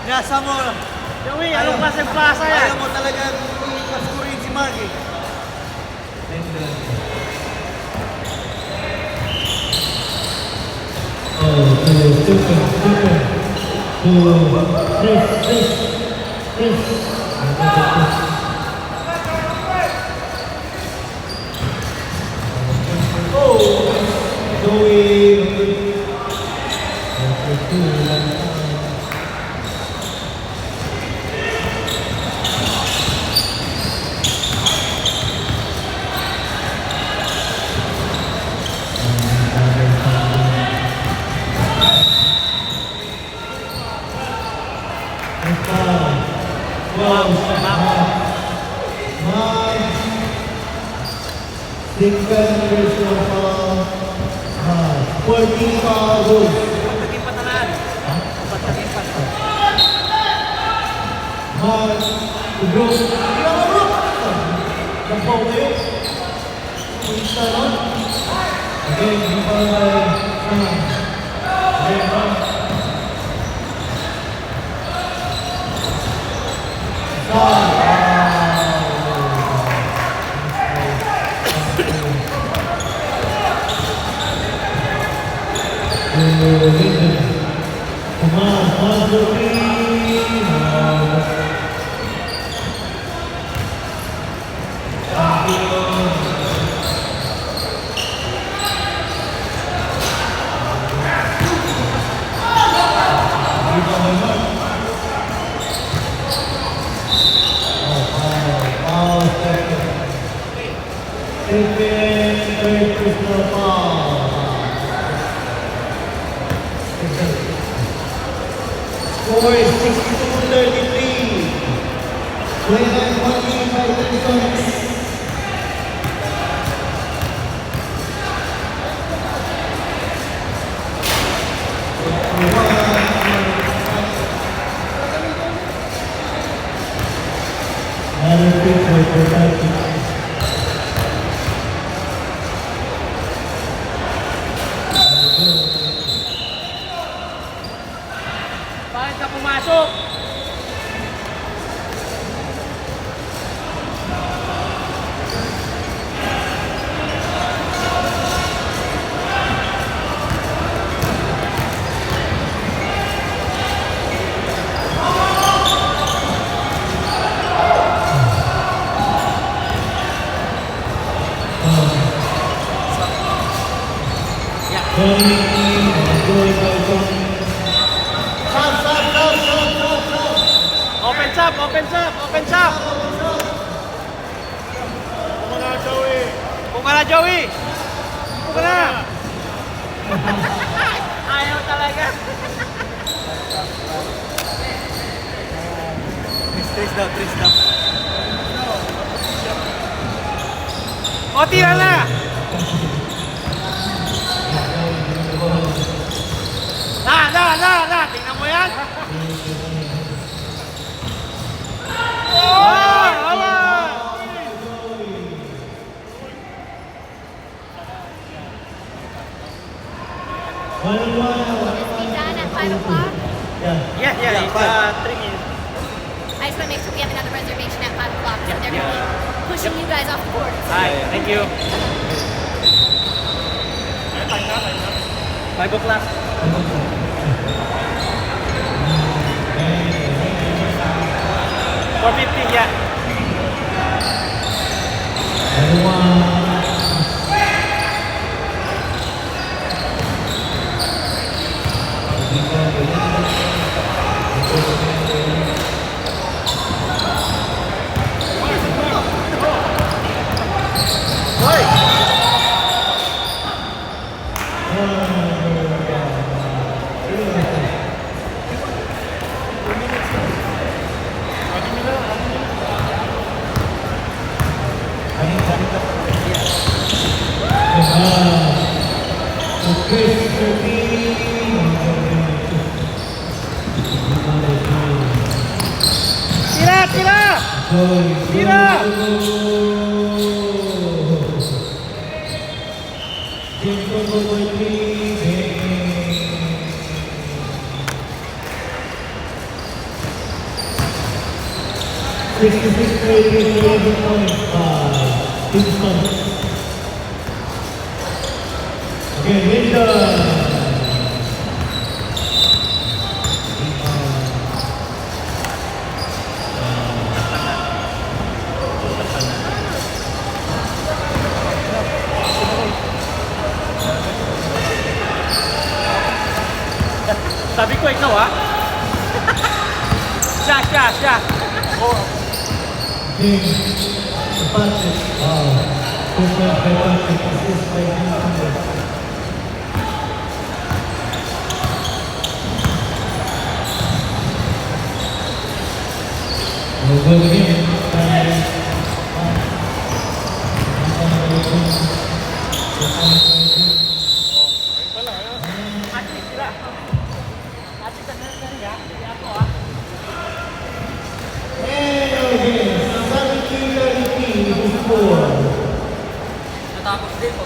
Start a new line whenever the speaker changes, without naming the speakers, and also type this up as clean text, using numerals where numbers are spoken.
Nasa mo.
Joey, anong klaseng plaza yan?
Ayaw mo talaga paskurin si Mark eh.
Second personal foul, 14 fouls.
Pagtagin pa talaan. Pagtagin pa.
Bro, nampaw kayo. Punta na. Again, nampaw Score is 62-33. 29-28 by Texans. Another free throw for Texans.
Bakit ka pumasok? Open shop! Buka na, Joey! Buka na! Ayaw talaga!
Trace daw.
O, tira na! Na! Tingnan mo yan!
Is he done at 5 o'clock?
Yeah, it's 3 minutes.
I just want to make sure we have another reservation at 5 o'clock, so they're going to be pushing you guys off the court.
Hi, thank you. 5 o'clock. 4:50, yeah. Tira!
66-80, 11 points by Kingston. Again, Linda.
Sabi ko ikaw ha. Siya.
King, Patrick, 2 points by Patrick, assist by Kingston. We'll go again by
Atlet sila. Atlet na nariya. Hindi ako ha.
and again, 17-33 to score.
Natapos din.